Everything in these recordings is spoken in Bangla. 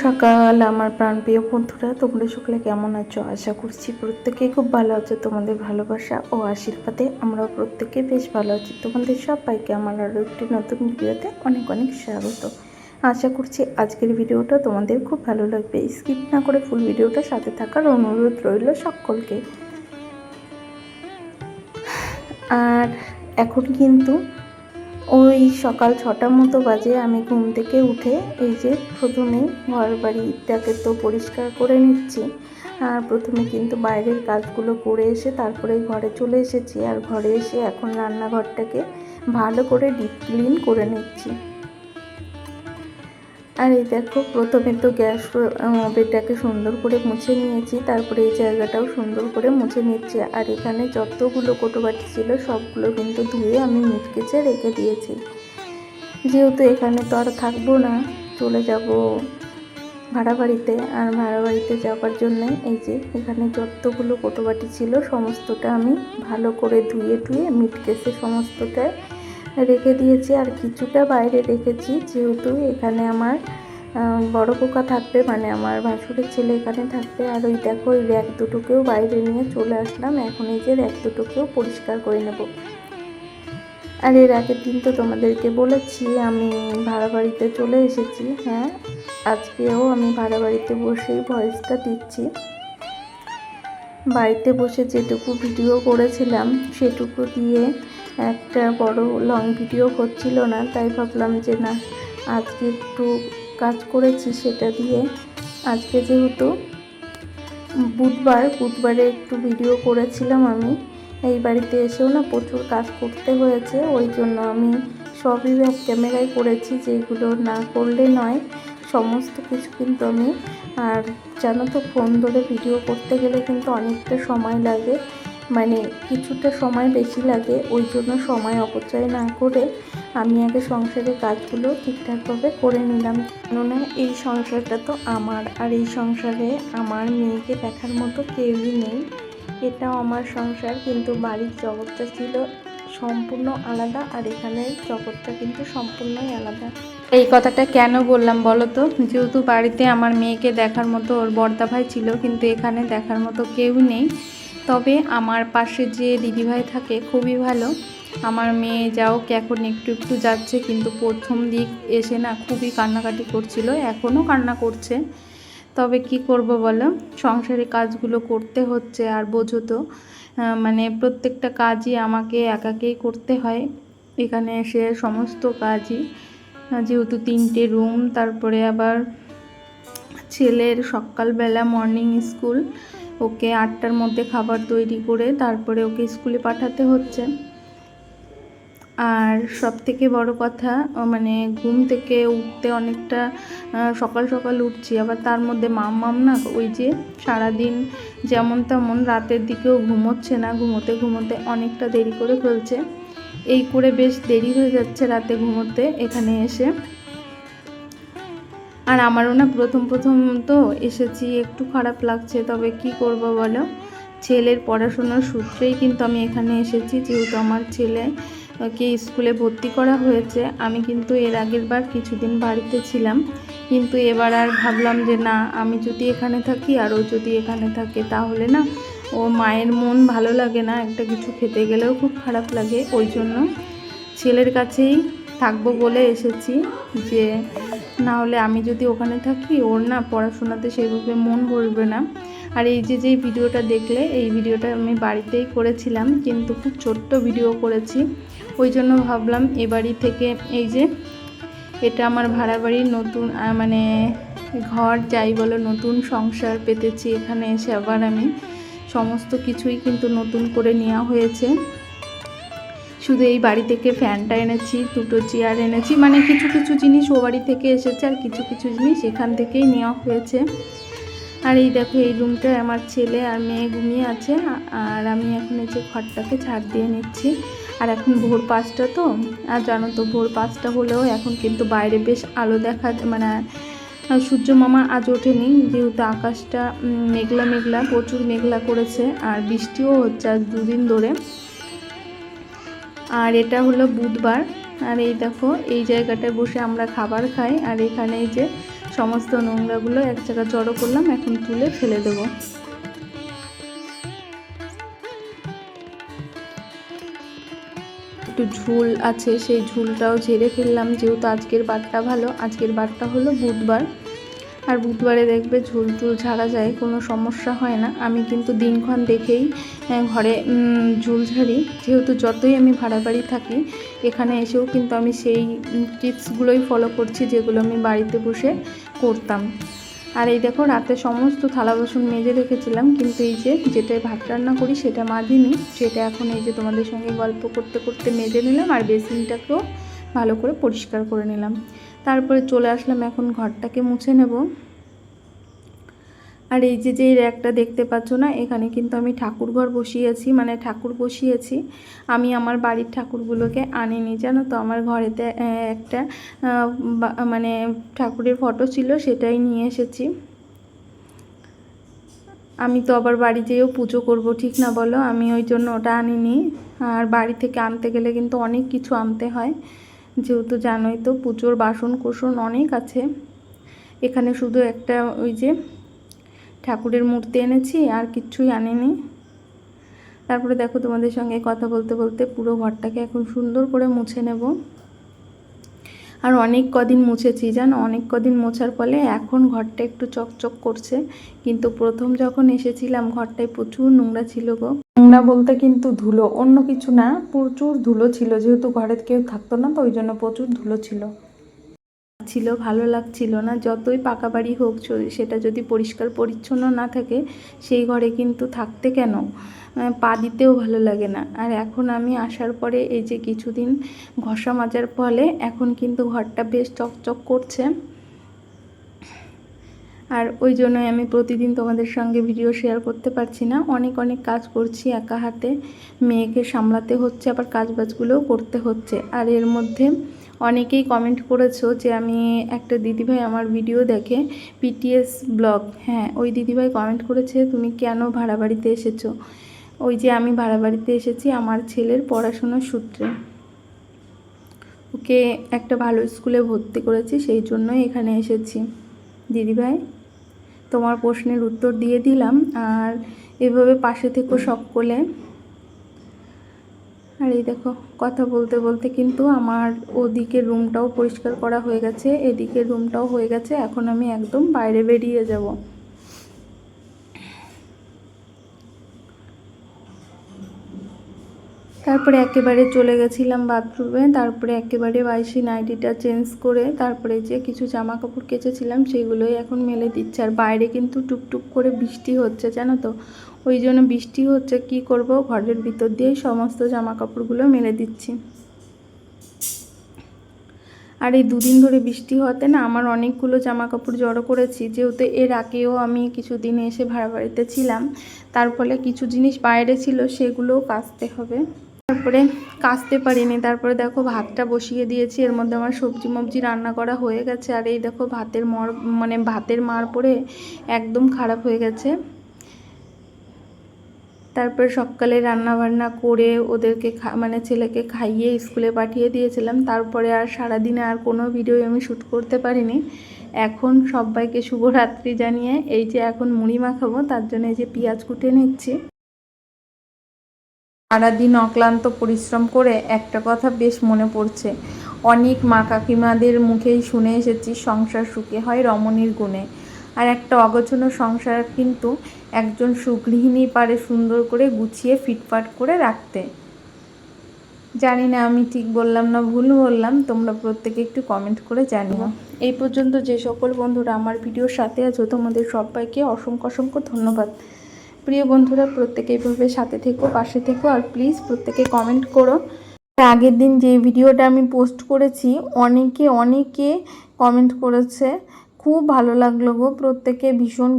সকাল আমার প্রাণপ্রিয় বন্ধুরা, তোমরা সকলে কেমন আছো? আশা করছি প্রত্যেকেই খুব ভালো আছো। তোমাদের ভালোবাসা ও আশীর্বাদে আমরাও প্রত্যেকে বেশ ভালো আছি। তোমাদের সবাইকে আমার আরও একটি নতুন ভিডিওতে অনেক অনেক স্বাগত। আশা করছি আজকের ভিডিওটা তোমাদের খুব ভালো লাগবে। স্কিপ না করে ফুল ভিডিওটা সাথে থাকার অনুরোধ রইল সকলকে। আর এখন কিন্তু ওই সকাল 6টার মতো বাজে। আমি ঘুম থেকে উঠে এই যে প্রথমে ঘর বাড়িটাকে তো পরিষ্কার করে নিচ্ছি। আর প্রথমে কিন্তু বাইরের কাজগুলো করে এসে তারপরে ঘরে চলে এসেছি। আর ঘরে এসে এখন রান্নাঘরটাকে ভালো করে ডিপ ক্লিন করে নিচ্ছি। আর এই দেখো, প্রথমে তো গ্যাস ওভেনটাকে সুন্দর করে মুছে নিয়েছি, তারপরে এই জায়গাটাও সুন্দর করে মুছে নিচ্ছি। আর এখানে যতগুলো কোটোবাটি ছিল সবগুলো কিন্তু ধুয়ে আমি মিটকেচে রেখে দিয়েছি। যেহেতু এখানে তো আর থাকবো না, চলে যাব ভাড়া বাড়িতে। আর ভাড়া বাড়িতে যাওয়ার জন্যে এই যে এখানে যতগুলো কোটোবাটি ছিল সমস্তটা আমি ভালো করে ধুয়ে মিটকেচে সমস্তটা রেখে দিয়েছি। আর কিছুটা বাইরে রেখেছি, যেহেতু এখানে আমার বড় পোকা থাকবে, মানে আমার ভাসুরের ছেলে এখানে থাকবে। আর ওই দেখো, ওই র্যাক দুটোকেও বাইরে নিয়ে চলে আসলাম। এখন এই যে র্যাক দুটোকেও পরিষ্কার করে নেব। আর এর আগের দিন তো তোমাদেরকে বলেছি আমি ভাড়া বাড়িতে চলে এসেছি। হ্যাঁ, আজকেও আমি ভাড়া বাড়িতে বসেই ভয়েসটা দিচ্ছি। বাড়িতে বসে যেটুকু ভিডিও করেছিলাম সেটুকু দিয়ে একটা বড় লং ভিডিও হচ্ছিল না, তাই ভাবলাম যে না, আজকে একটু কাজ করেছি সেটা দিয়ে। আজকে যেহেতু বুধবারে একটু ভিডিও করেছিলাম আমি। এই বাড়িতে এসেও না প্রচুর কাজ করতে হয়েছে, ওই জন্য আমি সবই ব্যাক ক্যামেরায় করেছি, যেগুলো না করলে নয়। সমস্ত কিছু কিন্তু আমি, আর জানো তো, ফোন ধরে ভিডিও করতে গেলে কিন্তু অনেকটা সময় লাগে, মানে কিছুটা সময় বেশি লাগে। ওই জন্য সময় অপচয় না করে আমি আগে সংসারের কাজগুলো ঠিকঠাকভাবে করে নিলাম। কেননা এই সংসারটা তো আমার, আর এই সংসারে আমার মেয়েকে দেখার মতো কেউই নেই। এটাও আমার সংসার, কিন্তু বাড়ির জগৎটা ছিল সম্পূর্ণ আলাদা, আর এখানের জগৎটা কিন্তু সম্পূর্ণই আলাদা। এই কথাটা কেন বললাম বলো তো? যেহেতু বাড়িতে আমার মেয়েকে দেখার মতো ওর বড়দা ভাই ছিল, কিন্তু এখানে দেখার মতো কেউ নেই। তবে আমার পাশে যে দিদিভাই থাকে খুবই ভালো। আমার মেয়ে যাও এখন একটু একটু যাচ্ছে, কিন্তু প্রথম দিক এসে না খুবই কান্নাকাটি করছিল, এখনও কান্না করছে। তবে কি করব বলো, সংসারে কাজগুলো করতে হচ্ছে। আর বোঝো তো, মানে প্রত্যেকটা কাজই আমাকে একাকেই করতে হয়। এখানে এসে সমস্ত কাজই, যেহেতু 3টে রুম, তারপরে আবার ছেলের সকালবেলা মর্নিং স্কুল, ওকে 8টার মধ্যে খাবার তৈরি করে তারপরে ওকে স্কুলে পাঠাতে হচ্ছে। আর সব থেকে বড় কথা, মানে ঘুম থেকে উঠতে অনেকটা সকাল সকাল উঠছি, আবার তার মধ্যে মাম্মাম না ওই যে সারাদিন যেমন তেমন রাতের দিকেও ঘুমোচ্ছে না, ঘুমোতে অনেকটা দেরি করে ফেলছে। এই করে বেশ দেরি হয়ে যাচ্ছে রাতে ঘুমোতে এখানে এসে। আর আমারও না প্রথম তো এসেছি, একটু খারাপ লাগছে। তবে কি করব বলো, ছেলের পড়াশোনার সূত্রেই কিন্তু আমি এখানে এসেছি। যেহেতু আমার ছেলেকে স্কুলে ভর্তি করা হয়েছে, আমি কিন্তু এর আগের বার কিছুদিন বাড়িতে ছিলাম, কিন্তু এবার আর ভাবলাম যে না, আমি যদি এখানে থাকি আর ও যদি এখানে থাকে তাহলে না ও মায়ের মন ভালো লাগে না, একটা কিছু খেতে গেলেও খুব খারাপ লাগে। ওই জন্য ছেলের কাছেই থাকবো বলে এসেছি, যে না হলে আমি যদি ওখানে থাকি ওর না পড়াশোনাতে সেভাবে মন বসবে না। আর এই যে ভিডিওটা দেখলে, এই ভিডিওটা আমি বাড়িতেই করেছিলাম, কিন্তু খুব ছোট্ট ভিডিও করেছি। ওই জন্য ভাবলাম এ বাড়ি থেকে, এই যে এটা আমার ভাড়া বাড়ির নতুন মানে ঘর যাই বলো, নতুন সংসার পেতেছি এখানে এসে। আবার আমি সমস্ত কিছুই কিন্তু নতুন করে নেওয়া হয়েছে। শুধু এই বাড়ি থেকে ফ্যানটা এনেছি, 2টো চেয়ার এনেছি, মানে কিছু কিছু জিনিস ও বাড়ি থেকে এসেছে, আর কিছু কিছু জিনিস এখান থেকেই নেওয়া হয়েছে। আর এই দেখো, এই রুমটায় আমার ছেলে আর মেয়ে ঘুমিয়ে আছে, আর আমি এখন এই যে ঘরটাকে ঝাড় দিয়ে নিচ্ছি। আর এখন ভোর 5টা তো, আর জানো তো ভোর 5টা হলেও এখন কিন্তু বাইরে বেশ আলো দেখা, মানে সূর্য মামা আজ ওঠেনি, যেহেতু আকাশটা মেঘলা প্রচুর মেঘলা করেছে, আর বৃষ্টিও হচ্ছে আজ 2 দিন ধরে। আর এটা হলো বুধবার। আর এই দেখো, এই জায়গাটায় বসে আমরা খাবার খাই, আর এখানে এই যে সমস্ত নোংরাগুলো এক জায়গায় জড়ো করলাম, এখন তুলে ফেলে দেবো। একটু ঝুল আছে, সেই ঝুলটাও ঝেড়ে ফেললাম, যেহেতু আজকের বারটা ভালো। আজকের বারটা হলো বুধবার, আর বুধবারে দেখবে ঝুল টুল ঝাড়া যায়, কোনো সমস্যা হয় না। আমি কিন্তু দিনক্ষণ দেখেই ঘরে ঝুল ঝাড়ি, যেহেতু যতই আমি ভাড়া বাড়ি থাকি, এখানে এসেও কিন্তু আমি সেই টিপসগুলোই ফলো করছি যেগুলো আমি বাড়িতে বসে করতাম। আর এই দেখো, রাতে সমস্ত থালা বাসন মেজে রেখেছিলাম, কিন্তু এই যে যেটায় ভাত রান্না করি সেটা মাজিনি, সেটা এখন এই যে তোমাদের সঙ্গে গল্প করতে করতে মেজে নিলাম, আর বেসিনটাকেও ভালো করে পরিষ্কার করে নিলাম। তারপরে চলে আসলাম এখন ঘরটাকে মুছে নেব। আর এই যে যেই র্যাকটা দেখতে পাচ্ছ না, এখানে কিন্তু আমি ঠাকুর ঘর বসিয়েছি, মানে ঠাকুর বসিয়েছি। আমি আমার বাড়ির ঠাকুরগুলোকে আনিনি, জানো তো। আমার ঘরেতে একটা মানে ঠাকুরের ফটো ছিল, সেটাই নিয়ে এসেছি। আমি তো আবার বাড়ি যেয়েও পুজো করব, ঠিক না বলো? আমি ওই জন্য ওটা আনিনি। আর বাড়ি থেকে আনতে গেলে কিন্তু অনেক কিছু আনতে হয়, যেহেতু জানোই তো পুজোর বাসন কোসন অনেক আছে। এখানে শুধু একটা ওই যে ঠাকুরের মূর্তি এনেছি, আর কিচ্ছুই আনিনি। তারপরে দেখো, তোমাদের সঙ্গে কথা বলতে বলতে পুরো ঘরটাকে এখন সুন্দর করে মুছে নেব। আর অনেক কদিন মুছেছি জানো, অনেক কদিন মোছার ফলে এখন ঘরটা একটু চকচক করছে। কিন্তু প্রথম যখন এসেছিলাম ঘরটায় প্রচুর নোংরা ছিল গো। নোংরা বলতে কিন্তু ধুলো, অন্য কিছু না, প্রচুর ধুলো ছিল। যেহেতু ঘরে কেউ থাকতো না, তো ওই জন্য প্রচুর ধুলো ছিল, ভালো লাগছিল না। যতই পাকা বাড়ি হোক, সেটা যদি পরিষ্কার পরিচ্ছন্ন না থাকে, সেই ঘরে কিন্তু থাকতে কেন, পা দিতেও ভালো লাগে না। আর এখন আমি আসার পরে এই যে কিছুদিন ঘষা মাজার ফলে এখন কিন্তু ঘরটা বেশ চকচক করছে। আর ওই জন্যই আমি প্রতিদিন তোমাদের সঙ্গে ভিডিও শেয়ার করতে পারছি না। অনেক কাজ করছি একা হাতে, মেয়েকে সামলাতে হচ্ছে, আবার কাজবাজগুলোও করতে হচ্ছে। আর এর মধ্যে অনেকেই কমেন্ট করেছো যে আমি একটা দিদিভাই আমার ভিডিও দেখে, পিটিএস ব্লগ, হ্যাঁ ওই দিদিভাই কমেন্ট করেছে তুমি কেন ভাড়া বাড়িতে এসেছো। ওই যে আমি ভাড়া বাড়িতে এসেছি আমার ছেলের পড়াশোনার সূত্রে, ওকে একটা ভালো স্কুলে ভর্তি করেছি, সেই জন্যই এখানে এসেছি। দিদিভাই, তোমার প্রশ্নের উত্তর দিয়ে দিলাম। আর এভাবে পাশে থেকো সকলে। আর এই দেখো, কথা বলতে বলতে কিন্তু আমার ওদিকের রুমটাও পরিষ্কার করা হয়ে গেছে, এদিকের রুমটাও হয়ে গেছে। এখন আমি একদম বাইরে বেরিয়ে যাব। তারপরে একেবারে চলে গেছিলাম বাথরুমে। তারপরে একেবারে বাসি নাইটিটা চেঞ্জ করে তারপরে যে কিছু জামা কাপড় কেচেছিলাম সেগুলোই এখন মেলে দিচ্ছে। আর বাইরে কিন্তু টুকটুক করে বৃষ্টি হচ্ছে, জানো তো। ওই জন্য বৃষ্টি হচ্ছে, কি করব, ঘরের ভিতর দিয়েই সমস্ত জামা কাপড়গুলো মেলে দিচ্ছি। আর এই দুদিন ধরে বৃষ্টি হওয়াতে না আমার অনেকগুলো জামা কাপড় জড়ো করেছি, যেহেতু এর আগেও আমি কিছুদিন এসে ভাড়া বাড়িতে ছিলাম, তার ফলে কিছু জিনিস বাইরে ছিল, সেগুলোও কাচতে হবে। তারপরে কাচতে পারিনি। তারপরে দেখো ভাতটা বসিয়ে দিয়েছি, এর মধ্যে আমার সবজি মবজি রান্না করা হয়ে গেছে। আর এই দেখো ভাতের মার পড়ে একদম খারাপ হয়ে গেছে। তারপরে সকালে রান্না বান্না করে ওদেরকে ছেলেকে খাইয়ে স্কুলে পাঠিয়ে দিয়েছিলাম। তারপরে আর সারাদিনে আর কোনো ভিডিও আমি শ্যুট করতে পারিনি। এখন সবাইকে শুভরাত্রি জানিয়ে এই যে এখন মুড়ি মাখাবো, তার জন্য এই যে পেঁয়াজ কুটে নিচ্ছি। সারাদিন অক্লান্ত পরিশ্রম করে একটা কথা বেশ মনে পড়ছে, অনেক মা কাকিমাদের মুখেই শুনে এসেছি সংসার সুখে হয় রমণীর গুণে। আর একটা অগোছালো সংসার কিন্তু একজন সুগৃহিণী পারে সুন্দর করে গুছিয়ে ফিটফাট করে রাখতে। জানি না আমি ঠিক বললাম না ভুল বললাম, তোমরা প্রত্যেকে একটু কমেন্ট করে জানিও। এই পর্যন্ত যে সকল বন্ধুরা আমার ভিডিওর সাথে আছো, তোমাদের সবাইকে অসংখ্য ধন্যবাদ। প্রিয় বন্ধুরা, প্রত্যেকে এইভাবে সাথে থেকো, পাশে থেকো, আর প্লিজ প্রত্যেকে কমেন্ট করো। আগের দিন যে ভিডিওটা আমি পোস্ট করেছি, অনেকে কমেন্ট করেছে, খুব ভালো লাগলো গো। প্রত্যেকে ভীষণ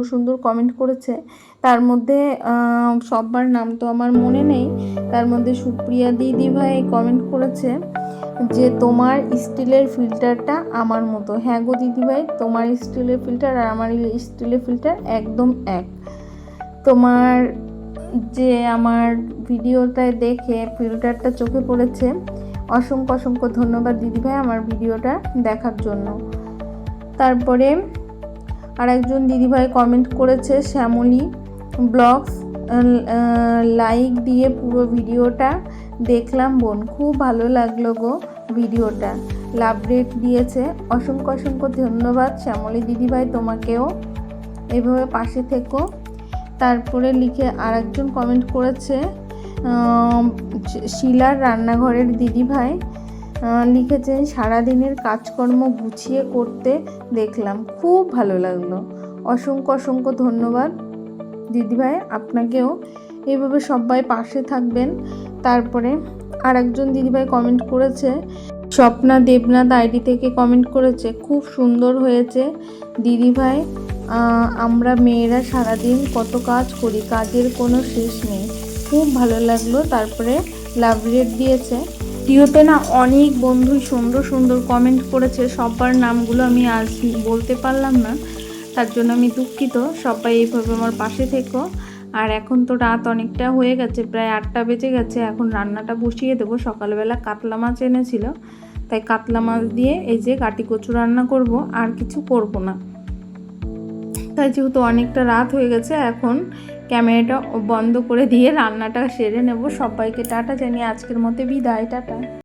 সুন্দর কমেন্ট করেছে। তার মধ্যে সবার নাম তো আমার মনে নেই, তার মধ্যে সুপ্রিয়া দিদি ভাই কমেন্ট করেছে যে তোমার স্টিলের ফিল্টারটা আমার মতো। হ্যাঁ গো দিদিভাই, তোমার স্টিলের ফিল্টার আর আমার স্টিলের ফিল্টার একদম এক। তোমার যে আমার ভিডিওটায় দেখে ফিল্টারটা চোখে পড়েছে, অসংখ্য ধন্যবাদ দিদিভাই আমার ভিডিওটা দেখার জন্য। তারপরে আরেকজন দিদিভাই কমেন্ট করেছে শ্যামলী ব্লগস, লাইক দিয়ে পুরো ভিডিওটা দেখলাম বোন, খুব ভালো লাগলো গো ভিডিওটা, লাভ রেট দিয়েছে। অসংখ্য অসংখ্য ধন্যবাদ শ্যামলী দিদিভাই, তোমাকেও এইভাবে পাশে থেকো। তারপরে লিখে আরেকজন কমেন্ট করেছে শিলার রান্নাঘরের দিদিভাই, লিখেছেন সারাদিনের কাজকর্ম গুছিয়ে করতে দেখলাম, খুব ভালো লাগলো। অসংখ্য অসংখ্য ধন্যবাদ দিদিভাই, আপনাকেও এইভাবে সবাই পাশে থাকবেন। তারপরে আরেকজন দিদিভাই কমেন্ট করেছে, স্বপ্না দেবনাথ আইডি থেকে কমেন্ট করেছে, খুব সুন্দর হয়েছে দিদিভাই, আমরা মেয়েরা সারাদিন কত কাজ করি, কাজের কোনো শেষ নেই, খুব ভালো লাগলো। তারপরে লাভ রেট দিয়েছে। ভিডিওতে না অনেক বন্ধুই সুন্দর সুন্দর কমেন্ট করেছে, সবার নামগুলো আমি আজ বলতে পারলাম না, তার জন্য আমি দুঃখিত। সবাই এইভাবে আমার পাশে থেকো। আর এখন তো রাত অনেকটা হয়ে গেছে, প্রায় 8টা বেজে গেছে, এখন রান্নাটা বসিয়ে দেবো। সকালবেলা কাতলা মাছ এনেছিল, তাই কাতলা মাছ দিয়ে এই যে কাটি কচু রান্না করব, আর কিছু করব না। তাই যেহেতু অনেকটা রাত হয়ে গেছে, এখন ক্যামেরাটা বন্ধ করে দিয়ে রান্নাটা সেরে নেব। সবাইকে টাটা জানিয়ে আজকের মতো বিদায়, টাটা।